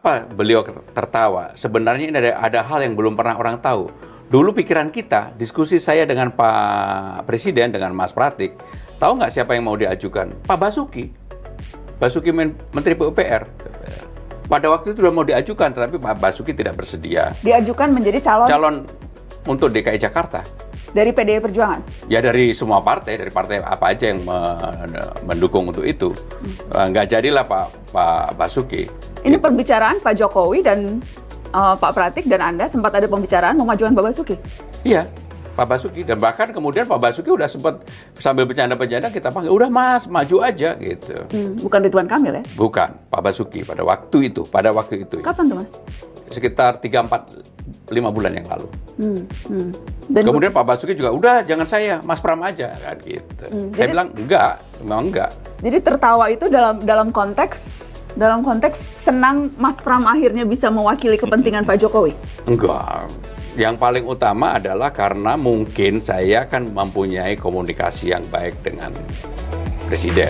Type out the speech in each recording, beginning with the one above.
Kenapa beliau tertawa? Sebenarnya ini ada hal yang belum pernah orang tahu. Dulu pikiran kita, diskusi saya dengan Pak Presiden, dengan Mas Pratik, tahu nggak siapa yang mau diajukan? Pak Basuki. Basuki Menteri PUPR. Pada waktu itu sudah mau diajukan, tetapi Pak Basuki tidak bersedia. Diajukan menjadi calon untuk DKI Jakarta. Dari PDI Perjuangan? Ya dari semua partai, dari partai apa aja yang mendukung untuk itu. Nggak jadilah Pak Basuki. Ini perbicaraan Pak Jokowi dan Pak Pratik dan Anda sempat ada pembicaraan memajukan Pak Basuki? Iya, Pak Basuki. Dan bahkan kemudian Pak Basuki udah sempat sambil bercanda-bercanda kita panggil, udah Mas, maju aja gitu. Bukan Ridwan Kamil ya? Bukan, Pak Basuki pada waktu itu. Kapan tuh Mas? Sekitar 3-4-5 bulan yang lalu. Dan kemudian Pak Basuki juga, udah jangan saya, Mas Pram aja kan gitu. Saya bilang enggak, memang enggak. Jadi tertawa itu dalam konteks senang Mas Pram akhirnya bisa mewakili kepentingan Pak Jokowi? Enggak. Yang paling utama adalah karena mungkin saya kan mempunyai komunikasi yang baik dengan Presiden.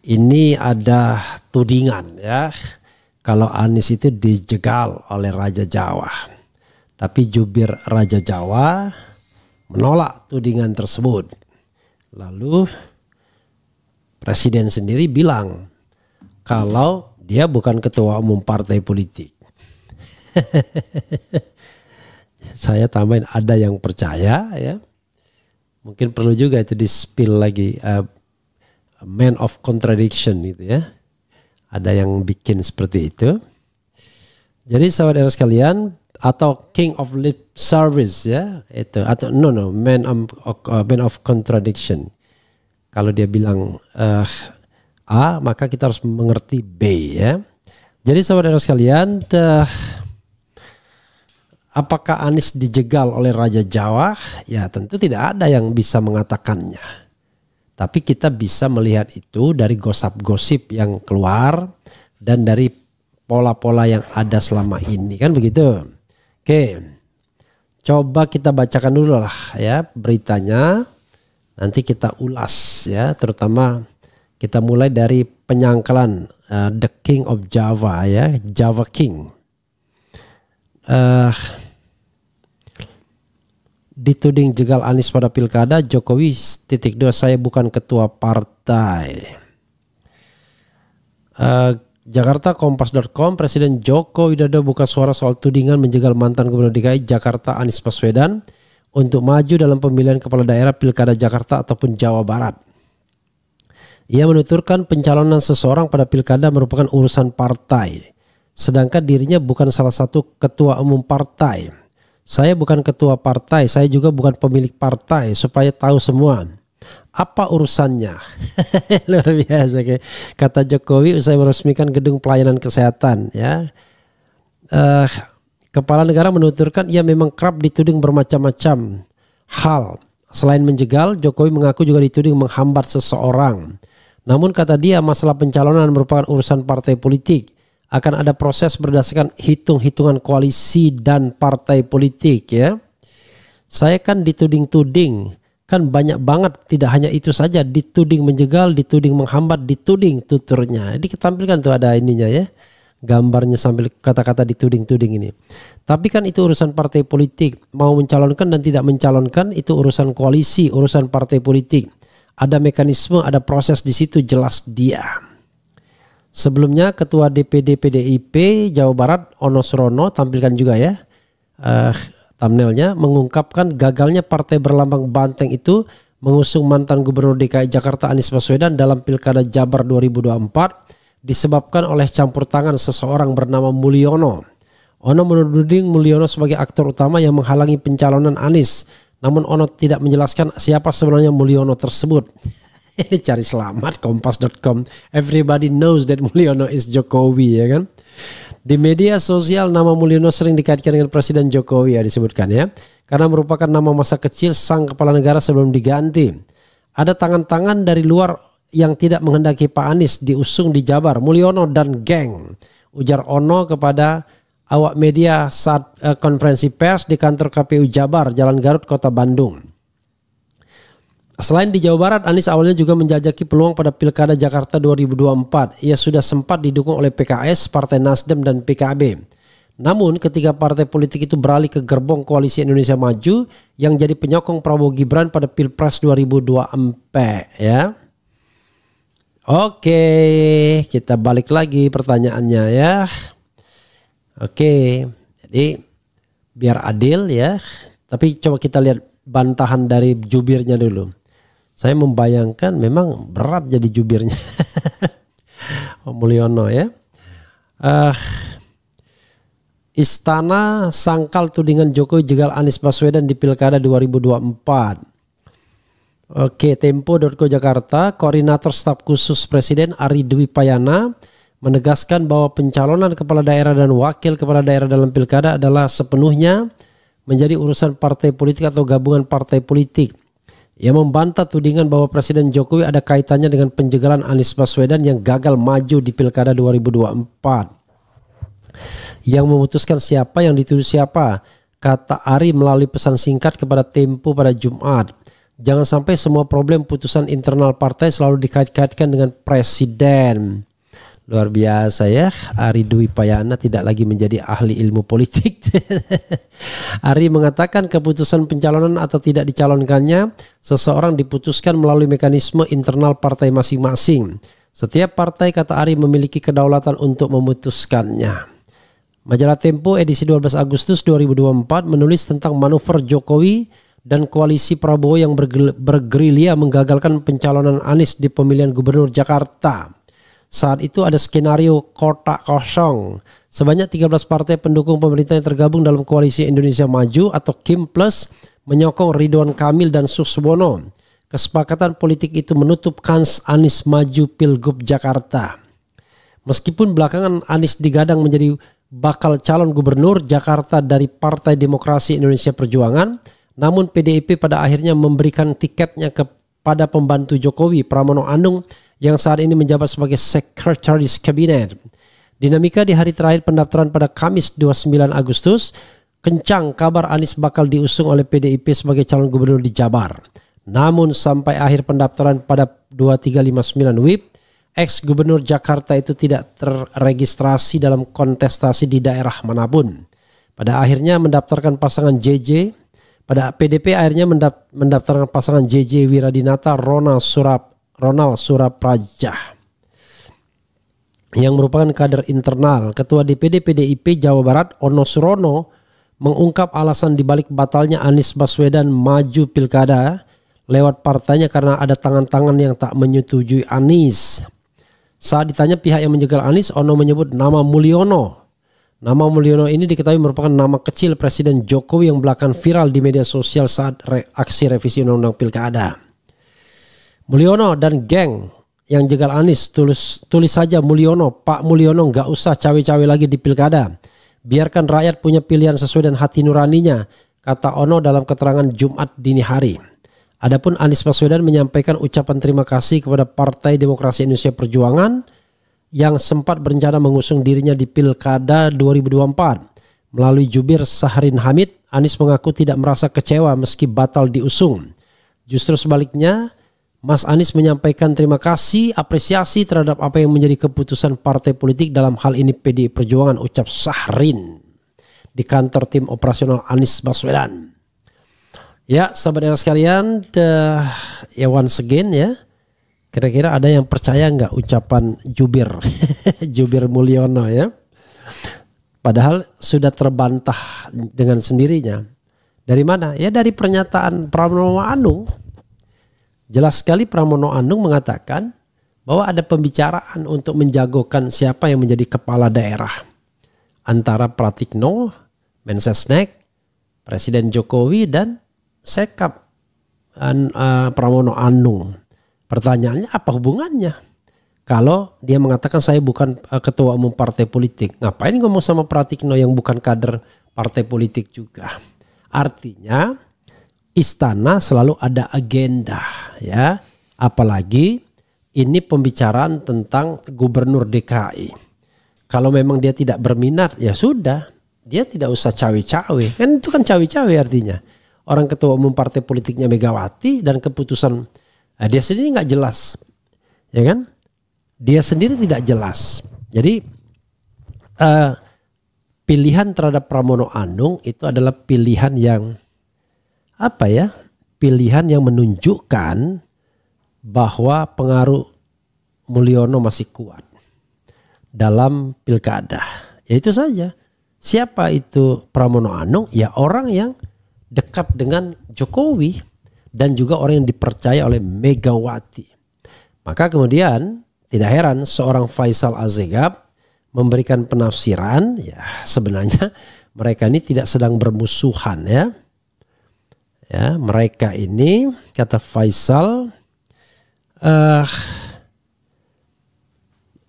Ini ada tudingan ya. Kalau Anies itu dijegal oleh Raja Jawa. Tapi jubir Raja Jawa menolak tudingan tersebut. Lalu Presiden sendiri bilang kalau dia bukan ketua umum partai politik. Saya tambahin ada yang percaya ya. Mungkin perlu juga itu di-spill lagi. Man of contradiction itu ya. Ada yang bikin seperti itu. Jadi sahabat era sekalian, atau king of lip service ya, itu atau man of contradiction. Kalau dia bilang A, maka kita harus mengerti B ya. Jadi sahabat era sekalian, apakah Anies dijegal oleh Raja Jawa? Ya tentu tidak ada yang bisa mengatakannya. Tapi kita bisa melihat itu dari gosip-gosip yang keluar dan dari pola-pola yang ada selama ini kan begitu. Oke, coba kita bacakan dulu lah ya beritanya. Nanti kita ulas ya, terutama kita mulai dari penyangkalan The King of Java ya, Java King. Dituding jegal Anies pada pilkada, Jokowi .2 saya bukan ketua partai. Jakarta Kompas.com, Presiden Joko Widodo buka suara soal tudingan menjegal mantan Gubernur DKI Jakarta Anies Baswedan untuk maju dalam pemilihan kepala daerah pilkada Jakarta ataupun Jawa Barat. Ia menuturkan pencalonan seseorang pada pilkada merupakan urusan partai, sedangkan dirinya bukan salah satu ketua umum partai. Saya bukan ketua partai, saya juga bukan pemilik partai, supaya tahu semua. Apa urusannya? Luar biasa. Kata Jokowi usai meresmikan gedung pelayanan kesehatan. Ya, Kepala negara menuturkan ia memang kerap dituding bermacam-macam hal. Selain menjegal, Jokowi mengaku juga dituding menghambat seseorang. Namun kata dia masalah pencalonan merupakan urusan partai politik. Akan ada proses berdasarkan hitung-hitungan koalisi dan partai politik ya. Saya kan dituding-tuding. Kan banyak banget, tidak hanya itu saja. Dituding menjegal, dituding menghambat, dituding tuturnya. Jadi ditampilkan tuh ada ininya ya. Gambarnya sambil kata-kata dituding-tuding ini. Tapi kan itu urusan partai politik. Mau mencalonkan dan tidak mencalonkan itu urusan koalisi, urusan partai politik. Ada mekanisme, ada proses di situ jelas dia. Sebelumnya Ketua DPD PDIP Jawa Barat Ono Surono tampilkan juga ya thumbnailnya mengungkapkan gagalnya partai berlambang banteng itu mengusung mantan Gubernur DKI Jakarta Anies Baswedan dalam Pilkada Jabar 2024 disebabkan oleh campur tangan seseorang bernama Mulyono. Ono menuding Mulyono sebagai aktor utama yang menghalangi pencalonan Anies. Namun Ono tidak menjelaskan siapa sebenarnya Mulyono tersebut. Ini cari selamat Kompas.com. Everybody knows that Mulyono is Jokowi ya kan. Di media sosial nama Mulyono sering dikaitkan dengan Presiden Jokowi ya disebutkan ya. Karena merupakan nama masa kecil sang kepala negara sebelum diganti. Ada tangan-tangan dari luar yang tidak menghendaki Pak Anies diusung di Jabar. Mulyono dan geng. Ujar Ono kepada awak media saat konferensi pers di kantor KPU Jabar, Jalan Garut, Kota Bandung. Selain di Jawa Barat, Anies awalnya juga menjajaki peluang pada Pilkada Jakarta 2024. Ia sudah sempat didukung oleh PKS, Partai Nasdem, dan PKB. Namun ketika partai politik itu beralih ke gerbong Koalisi Indonesia Maju yang jadi penyokong Prabowo Gibran pada Pilpres 2024 ya. Oke, kita balik lagi pertanyaannya ya. Oke, jadi biar adil ya. Tapi coba kita lihat bantahan dari jubirnya dulu. Saya membayangkan memang berat jadi jubirnya. Mulyono ya. Istana sangkal tudingan Jokowi jegal Anies Baswedan di Pilkada 2024. Oke, Tempo.co Jakarta, Koordinator Staf Khusus Presiden Ari Dwi Payana menegaskan bahwa pencalonan kepala daerah dan wakil kepala daerah dalam Pilkada adalah sepenuhnya menjadi urusan partai politik atau gabungan partai politik. Ia membantah tudingan bahwa Presiden Jokowi ada kaitannya dengan penjegalan Anies Baswedan yang gagal maju di Pilkada 2024. Yang memutuskan siapa yang dituduh siapa, kata Ari melalui pesan singkat kepada Tempo pada Jumat. Jangan sampai semua problem putusan internal partai selalu dikait-kaitkan dengan presiden. Luar biasa ya, Ari Dwi Payana tidak lagi menjadi ahli ilmu politik. Ari mengatakan keputusan pencalonan atau tidak dicalonkannya seseorang diputuskan melalui mekanisme internal partai masing-masing. Setiap partai, kata Ari, memiliki kedaulatan untuk memutuskannya. Majalah Tempo edisi 12 Agustus 2024 menulis tentang manuver Jokowi dan koalisi Prabowo yang bergerilya menggagalkan pencalonan Anies di pemilihan gubernur Jakarta. Saat itu ada skenario kotak kosong. Sebanyak 13 partai pendukung pemerintah yang tergabung dalam koalisi Indonesia Maju atau KIM Plus menyokong Ridwan Kamil dan Suswono. Kesepakatan politik itu menutup kans Anies maju Pilgub Jakarta. Meskipun belakangan Anies digadang menjadi bakal calon gubernur Jakarta dari Partai Demokrasi Indonesia Perjuangan, namun PDIP pada akhirnya memberikan tiketnya kepada pembantu Jokowi, Pramono Anung, yang saat ini menjabat sebagai Sekretaris Kabinet. Dinamika di hari terakhir pendaftaran pada Kamis 29 Agustus, kencang kabar Anies bakal diusung oleh PDIP sebagai calon gubernur di Jabar. Namun sampai akhir pendaftaran pada 2359 WIB, ex-gubernur Jakarta itu tidak terregistrasi dalam kontestasi di daerah manapun. Pada akhirnya mendaftarkan pasangan JJ, pada PDP akhirnya mendaftarkan pasangan JJ Wiradinata Ronald Surapraja yang merupakan kader internal. Ketua DPD PDIP Jawa Barat Ono Surono mengungkap alasan dibalik batalnya Anies Baswedan maju pilkada lewat partainya karena ada tangan-tangan yang tak menyetujui Anies. Saat ditanya pihak yang menjegal Anies, Ono menyebut nama Mulyono. Nama Mulyono ini diketahui merupakan nama kecil Presiden Jokowi yang belakangan viral di media sosial saat aksi revisi Undang-Undang Pilkada. Mulyono dan geng yang jegal Anies, tulis saja Mulyono, Pak Mulyono, nggak usah cawe-cawe lagi di Pilkada. Biarkan rakyat punya pilihan sesuai dengan hati nuraninya, kata Ono dalam keterangan Jumat dini hari. Adapun Anies Baswedan menyampaikan ucapan terima kasih kepada Partai Demokrasi Indonesia Perjuangan yang sempat berencana mengusung dirinya di Pilkada 2024. Melalui jubir Sahrin Hamid, Anies mengaku tidak merasa kecewa meski batal diusung. Justru sebaliknya, Mas Anies menyampaikan terima kasih, apresiasi terhadap apa yang menjadi keputusan partai politik, dalam hal ini PDI Perjuangan, ucap Sahrin di kantor tim operasional Anies Baswedan. Ya, sahabat era sekalian, ya once again ya, kira-kira ada yang percaya nggak ucapan jubir Jubir Mulyono ya? Padahal sudah terbantah dengan sendirinya. Dari mana? Ya dari pernyataan Pramono Anung. Jelas sekali Pramono Anung mengatakan bahwa ada pembicaraan untuk menjagokan siapa yang menjadi kepala daerah antara Pratikno, Mensesnek, Presiden Jokowi dan Sekap Pramono Anung. Pertanyaannya apa hubungannya? Kalau dia mengatakan saya bukan ketua umum partai politik, ngapain ngomong sama Pratikno yang bukan kader partai politik juga? Artinya istana selalu ada agenda ya. Apalagi ini pembicaraan tentang gubernur DKI. Kalau memang dia tidak berminat ya sudah, dia tidak usah cawe-cawe. Kan itu kan cawe-cawe artinya. orang ketua umum partai politiknya Megawati dan keputusan dia sendiri nggak jelas, ya kan? Dia sendiri tidak jelas. Jadi pilihan terhadap Pramono Anung itu adalah pilihan yang apa ya? Pilihan yang menunjukkan bahwa pengaruh Mulyono masih kuat dalam pilkada. Ya itu saja. Siapa itu Pramono Anung? Ya orang yang dekat dengan Jokowi dan juga orang yang dipercaya oleh Megawati. Maka kemudian tidak heran seorang Faisal Assegaf memberikan penafsiran, ya sebenarnya mereka ini tidak sedang bermusuhan ya. Ya, mereka ini kata Faisal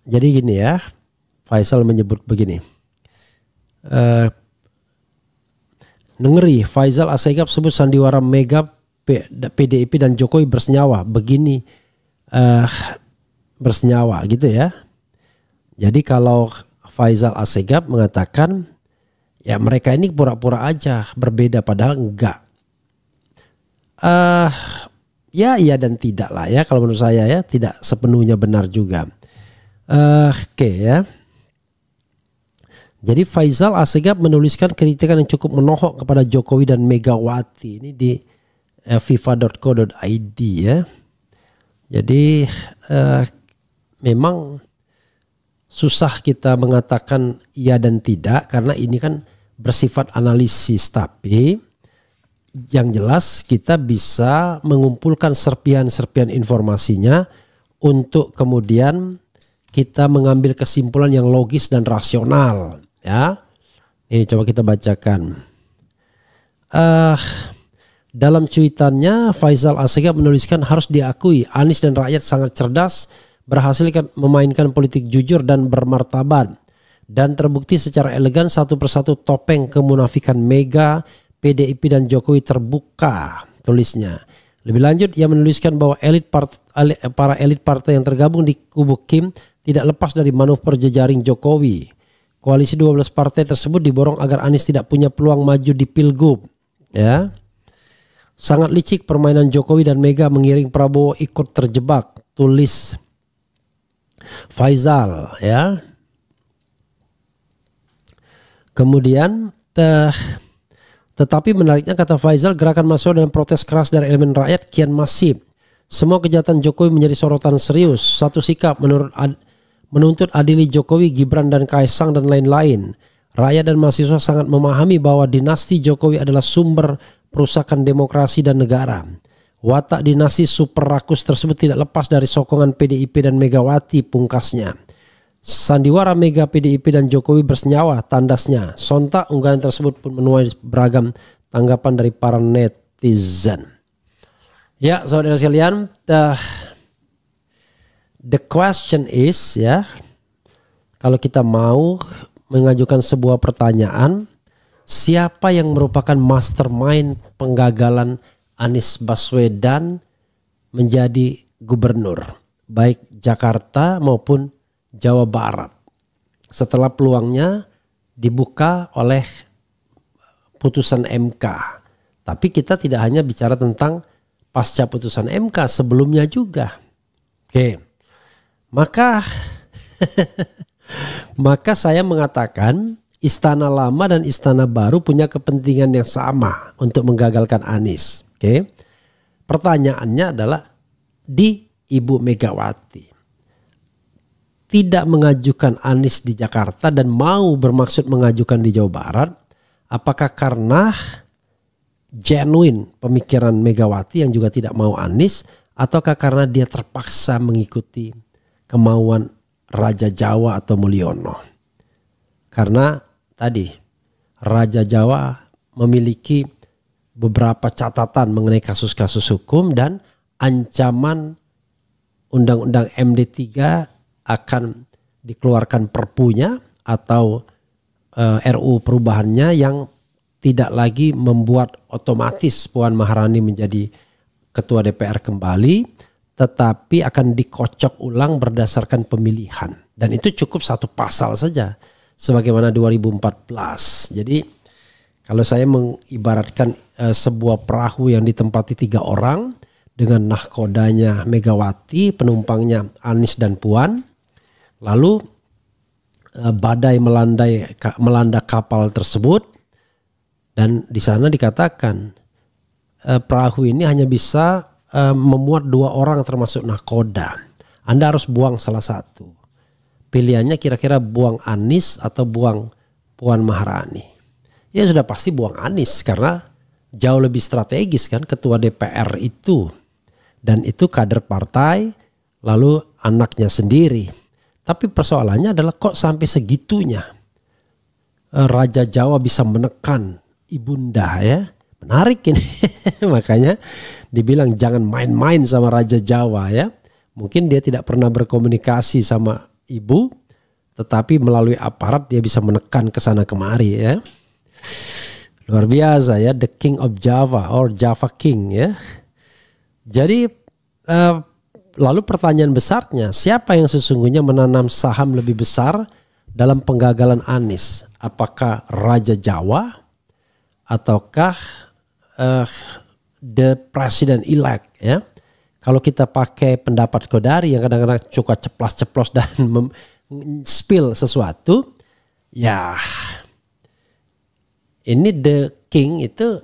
jadi gini ya, Faisal menyebut begini. Ngeri, Faisal Assegaf sebut sandiwara Mega, PDIP dan Jokowi bersenyawa. Begini bersenyawa gitu ya. Jadi kalau Faisal Assegaf mengatakan ya mereka ini pura-pura aja berbeda padahal enggak. Ya iya dan tidak lah ya, kalau menurut saya ya tidak sepenuhnya benar juga. Oke ya. Jadi Faisal Assegaf menuliskan kritikan yang cukup menohok kepada Jokowi dan Megawati ini di fifa.co.id ya. Jadi memang susah kita mengatakan iya dan tidak karena ini kan bersifat analisis, tapi yang jelas kita bisa mengumpulkan serpihan-serpihan informasinya untuk kemudian kita mengambil kesimpulan yang logis dan rasional ya. Ini coba kita bacakan. Dalam cuitannya Faisal Assegaf menuliskan harus diakui Anies dan rakyat sangat cerdas, berhasil memainkan politik jujur dan bermartabat dan terbukti secara elegan satu persatu topeng kemunafikan Mega, PDIP dan Jokowi terbuka, tulisnya. Lebih lanjut ia menuliskan bahwa para elit partai yang tergabung di kubu Kim tidak lepas dari manuver jejaring Jokowi. Koalisi 12 partai tersebut diborong agar Anies tidak punya peluang maju di Pilgub. Ya. Sangat licik permainan Jokowi dan Mega mengiring Prabowo ikut terjebak, tulis Faisal ya. Kemudian tetapi menariknya kata Faisal, gerakan mahasiswa dan protes keras dari elemen rakyat kian masif. Semua kejahatan Jokowi menjadi sorotan serius. Satu sikap menuntut adili Jokowi, Gibran dan Kaisang dan lain-lain. Rakyat dan mahasiswa sangat memahami bahwa dinasti Jokowi adalah sumber perusakan demokrasi dan negara. Watak dinasti super rakus tersebut tidak lepas dari sokongan PDIP dan Megawati, pungkasnya. Sandiwara Mega, PDIP dan Jokowi bersenyawa, tandasnya. Sontak unggahan tersebut pun menuai beragam tanggapan dari para netizen. Ya, saudara sekalian, the question is ya, kalau kita mau mengajukan sebuah pertanyaan, siapa yang merupakan mastermind penggagalan Anies Baswedan menjadi gubernur, baik Jakarta maupun Jawa Barat, setelah peluangnya dibuka oleh putusan MK. Tapi kita tidak hanya bicara tentang pasca putusan MK, sebelumnya juga. Oke. Maka saya mengatakan Istana Lama dan Istana Baru punya kepentingan yang sama untuk menggagalkan Anies. Oke. Pertanyaannya adalah di Ibu Megawati tidak mengajukan Anies di Jakarta dan mau bermaksud mengajukan di Jawa Barat, apakah karena genuine pemikiran Megawati yang juga tidak mau Anies, ataukah karena dia terpaksa mengikuti kemauan Raja Jawa atau Mulyono? Karena tadi Raja Jawa memiliki beberapa catatan mengenai kasus-kasus hukum dan ancaman Undang-Undang MD3 akan dikeluarkan perpunya atau RU perubahannya yang tidak lagi membuat otomatis Puan Maharani menjadi ketua DPR kembali, tetapi akan dikocok ulang berdasarkan pemilihan. Dan itu cukup satu pasal saja sebagaimana 2014. Jadi Kalau saya mengibaratkan sebuah perahu yang ditempati 3 orang dengan nahkodanya Megawati, penumpangnya Anies dan Puan, lalu badai melanda kapal tersebut, dan di sana dikatakan perahu ini hanya bisa memuat 2 orang termasuk nahkoda. Anda harus buang salah satu. Pilihannya kira-kira buang Anies atau buang Puan Maharani. Ya sudah pasti buang Anies karena jauh lebih strategis kan, ketua DPR itu. Dan itu kader partai, lalu anaknya sendiri. Tapi persoalannya adalah kok sampai segitunya Raja Jawa bisa menekan ibunda ya. Menarik ini. Makanya dibilang jangan main-main sama Raja Jawa ya. Mungkin dia tidak pernah berkomunikasi sama ibu, tetapi melalui aparat dia bisa menekan ke sana kemari ya. Luar biasa ya, the King of Java or Java King ya. Jadi lalu pertanyaan besarnya, siapa yang sesungguhnya menanam saham lebih besar dalam penggagalan Anies? Apakah Raja Jawa ataukah the President elect ya? Kalau kita pakai pendapat Kodari yang kadang-kadang suka ceplas-ceplos dan spill sesuatu, ya ini the king itu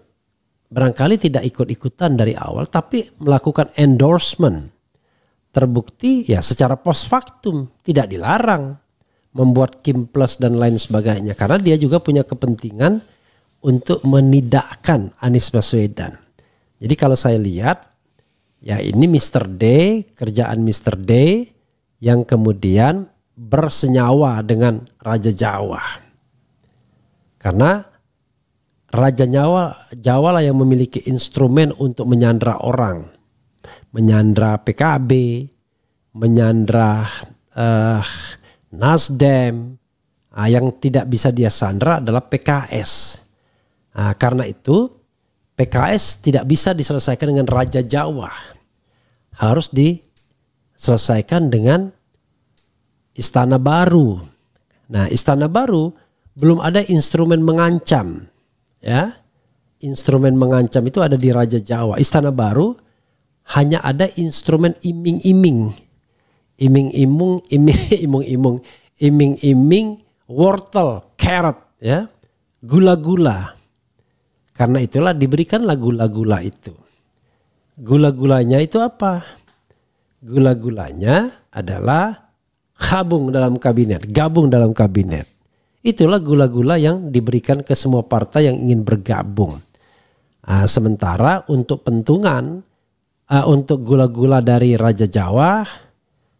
barangkali tidak ikut-ikutan dari awal tapi melakukan endorsement. Terbukti ya secara post factum tidak dilarang membuat Kim Plus dan lain sebagainya. Karena dia juga punya kepentingan untuk menidakkan Anies Baswedan. Jadi kalau saya lihat ya ini Mr. D, kerjaan Mr. D yang kemudian bersenyawa dengan Raja Jawa. Karena Raja Jawa lah yang memiliki instrumen untuk menyandra orang. Menyandra PKB, menyandra Nasdem. Yang tidak bisa dia sandra adalah PKS. Karena itu PKS tidak bisa diselesaikan dengan Raja Jawa. Harus diselesaikan dengan Istana Baru. Nah, Istana Baru belum ada instrumen mengancam. Ya, instrumen mengancam itu ada di Raja Jawa. Istana Baru hanya ada instrumen iming-iming, wortel, carrot, ya, gula-gula. Karena itulah diberikanlah gula-gula itu. Gula-gulanya itu apa? Gula-gulanya adalah gabung dalam kabinet. Itulah gula-gula yang diberikan ke semua partai yang ingin bergabung. Sementara untuk pentungan, untuk gula-gula dari Raja Jawa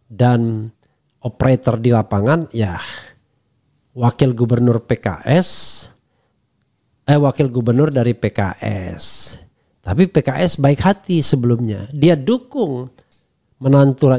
dan operator di lapangan, ya wakil gubernur dari PKS. Tapi PKS baik hati sebelumnya. Dia dukung menantu